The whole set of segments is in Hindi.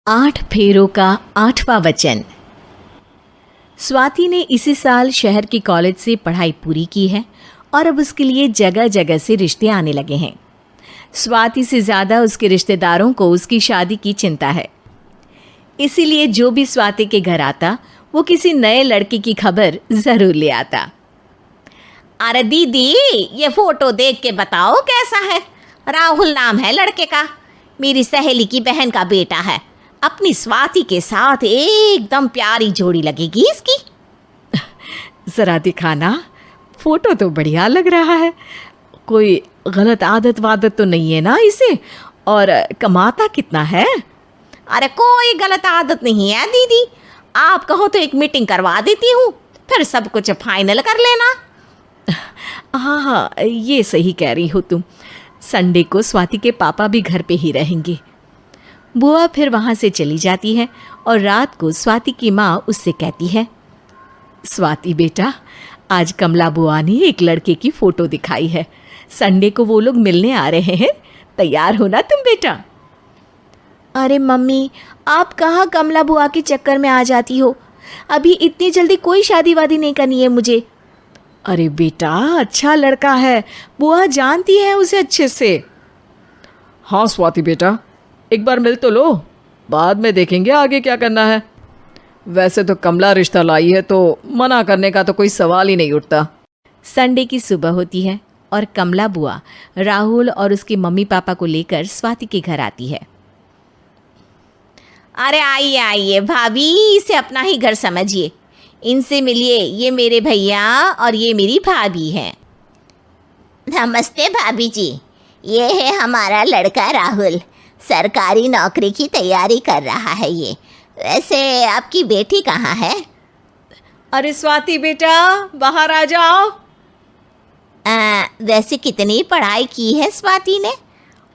8 फेरों का 8वां वचन। स्वाति ने इसी साल शहर की कॉलेज से पढ़ाई पूरी की है और अब उसके लिए जगह जगह से रिश्ते आने लगे हैं। स्वाति से ज़्यादा उसके रिश्तेदारों को उसकी शादी की चिंता है। इसीलिए जो भी स्वाति के घर आता वो किसी नए लड़के की खबर ज़रूर ले आता। अरे दीदी, ये फोटो देख के बताओ कैसा है। राहुल नाम है लड़के का, मेरी सहेली की बहन का बेटा है। अपनी स्वाति के साथ एकदम प्यारी जोड़ी लगेगी इसकी। ज़रा दिखाना, फोटो तो बढ़िया लग रहा है। कोई गलत आदत वादत तो नहीं है ना इसे? और कमाता कितना है? अरे कोई गलत आदत नहीं है दीदी, आप कहो तो एक मीटिंग करवा देती हूँ, फिर सब कुछ फाइनल कर लेना। हाँ, ये सही कह रही हो तुम। संडे को स्वाति के पापा भी घर पे ही रहेंगे। बुआ फिर वहाँ से चली जाती है और रात को स्वाति की माँ उससे कहती है, स्वाति बेटा, आज कमला बुआ ने एक लड़के की फ़ोटो दिखाई है। संडे को वो लोग मिलने आ रहे हैं, तैयार हो ना तुम बेटा। अरे मम्मी, आप कहाँ कमला बुआ के चक्कर में आ जाती हो? अभी इतनी जल्दी कोई शादी वादी नहीं करनी है मुझे। अरे बेटा, अच्छा लड़का है, बुआ जानती है उसे अच्छे से। हाँ स्वाति बेटा, एक बार मिल तो लो, बाद में देखेंगे आगे क्या करना है। वैसे तो कमला रिश्ता लाई है तो मना करने का तो कोई सवाल ही नहीं उठता। संडे की सुबह होती है और कमला बुआ राहुल और उसके मम्मी पापा को लेकर स्वाति के घर आती है। अरे आइए आइए भाभी, इसे अपना ही घर समझिए, इनसे मिलिए। ये मेरे भैया और ये मेरी भाभी हैं। नमस्ते भाभी जी, ये है हमारा लड़का राहुल, सरकारी नौकरी की तैयारी कर रहा है ये। वैसे आपकी बेटी कहाँ है? अरे स्वाति बेटा, बाहर आ जाओ। वैसे कितनी पढ़ाई की है स्वाति ने?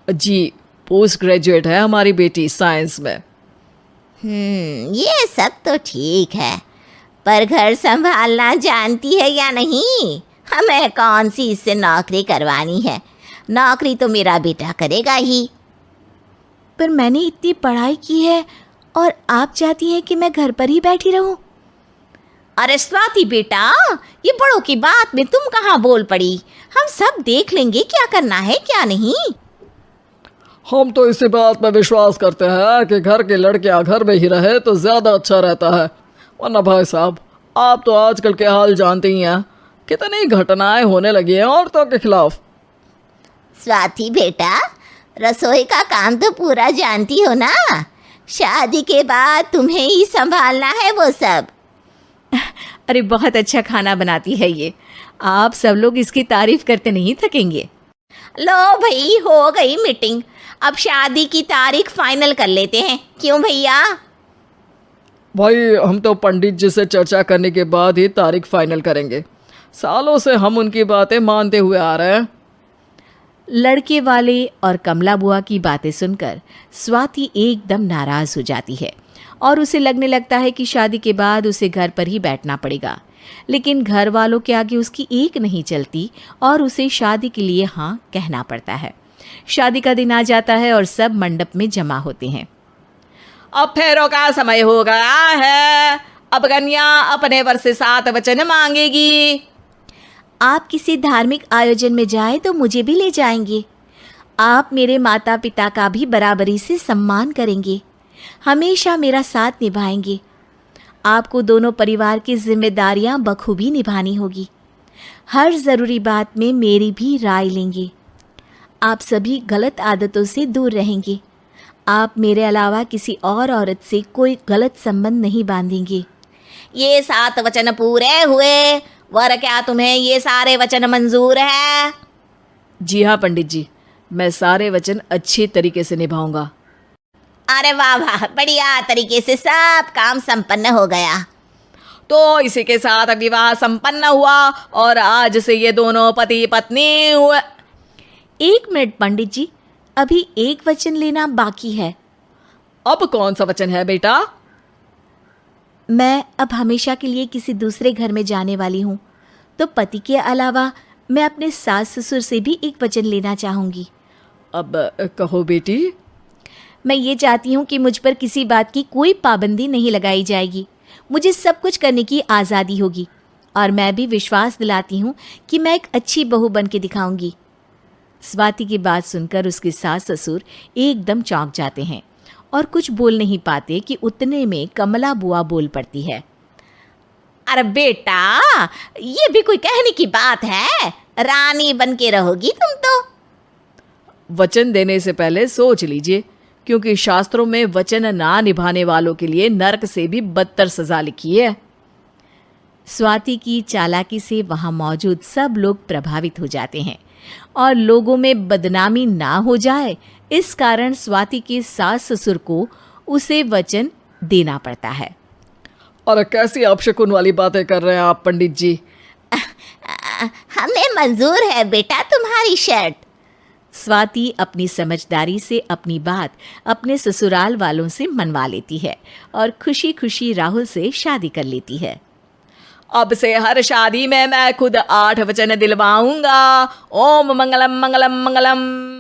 जी, पोस्ट ग्रेजुएट है हमारी बेटी साइंस में। ये सब तो ठीक है, पर घर संभालना जानती है या नहीं? हमें कौन सी इससे नौकरी करवानी है, नौकरी तो मेरा बेटा करेगा ही। पर मैंने इतनी पढ़ाई की है और आप चाहती हैं कि मैं घर पर ही बैठी रहूं? अरे स्वाति बेटा, ये बड़ों की बात में तुम कहाँ बोल पड़ी? हम सब देख लेंगे क्या करना है क्या नहीं। हम तो इसी बात में विश्वास करते हैं कि घर के लड़कियां घर में ही रहे तो ज़्यादा अच्छा रहता है। वरना भाई साहब, आप तो आजकल के हाल जानते ही हैं, कितनी घटनाएं होने लगी हैं औरतों के खिलाफ। स्वाति बेटा, रसोई का काम तो पूरा जानती हो ना? शादी के बाद तुम्हें ही संभालना है वो सब। अरे बहुत अच्छा खाना बनाती है ये, आप सब लोग इसकी तारीफ करते नहीं थकेंगे। लो भाई, हो गई मीटिंग, अब शादी की तारीख फाइनल कर लेते हैं, क्यों भैया? भाई, हम तो पंडित जी से चर्चा करने के बाद ही तारीख फाइनल करेंगे। सालों से हम उनकी बातें मानते हुए आ रहे हैं। लड़के वाले और कमला बुआ की बातें सुनकर स्वाति एकदम नाराज़ हो जाती है और उसे लगने लगता है कि शादी के बाद उसे घर पर ही बैठना पड़ेगा। लेकिन घर वालों के आगे उसकी एक नहीं चलती और उसे शादी के लिए हाँ कहना पड़ता है। शादी का दिन आ जाता है और सब मंडप में जमा होते हैं। अब फेरों का समय हो गया है, अब कन्या अपने वर से 7 वचन मांगेगी। आप किसी धार्मिक आयोजन में जाएं तो मुझे भी ले जाएंगे। आप मेरे माता पिता का भी बराबरी से सम्मान करेंगे, हमेशा मेरा साथ निभाएंगे। आपको दोनों परिवार की जिम्मेदारियां बखूबी निभानी होगी। हर ज़रूरी बात में मेरी भी राय लेंगे। आप सभी गलत आदतों से दूर रहेंगे। आप मेरे अलावा किसी और औरत से कोई गलत संबंध नहीं बांधेंगे। ये 7 वचन पूरे हुए, वर क्या तुम्हें ये सारे वचन मंजूर है? जी हाँ पंडित जी, मैं सारे वचन अच्छी तरीके से निभाऊंगा। अरे वाह वाह, बढ़िया तरीके से सब काम संपन्न हो गया। तो इसी के साथ विवाह संपन्न हुआ और आज से ये दोनों पति पत्नी हुए। 1 मिनट पंडित जी, अभी एक वचन लेना बाकी है। अब कौन सा वचन है बेटा? मैं अब हमेशा के लिए किसी दूसरे घर में जाने वाली हूँ, तो पति के अलावा मैं अपने सास ससुर से भी एक वचन लेना चाहूँगी। अब कहो बेटी। मैं ये चाहती हूँ कि मुझ पर किसी बात की कोई पाबंदी नहीं लगाई जाएगी। मुझे सब कुछ करने की आज़ादी होगी और मैं भी विश्वास दिलाती हूँ कि मैं एक अच्छी बहू बन के दिखाऊंगी। स्वाति की बात सुनकर उसके सास ससुर एकदम चौंक जाते हैं और कुछ बोल नहीं पाते कि उतने में कमला बुआ बोल पड़ती है। अरे बेटा, ये भी कोई कहने की बात है? रानी बन के रहोगी तुम तो। वचन देने से पहले सोच लीजिए, क्योंकि शास्त्रों में वचन ना निभाने वालों के लिए नरक से भी बदतर सजा लिखी है। स्वाति की चालाकी से वहाँ मौजूद सब लोग प्रभावित हो जाते हैं और लोगों में बदनामी ना हो जाए, इस कारण स्वाति के सास ससुर को उसे वचन देना पड़ता है। अरे कैसी अपशकुन वाली बातें कर रहे हैं आप पंडित जी। हमें मंजूर है बेटा तुम्हारी शर्त। स्वाति अपनी समझदारी से अपनी बात अपने ससुराल वालों से मनवा लेती है और खुशी खुशी राहुल से शादी कर लेती है। अब से हर शादी में मैं खुद 8 वचन दिलवाऊंगा। ओम मंगलम मंगलम मंगलम।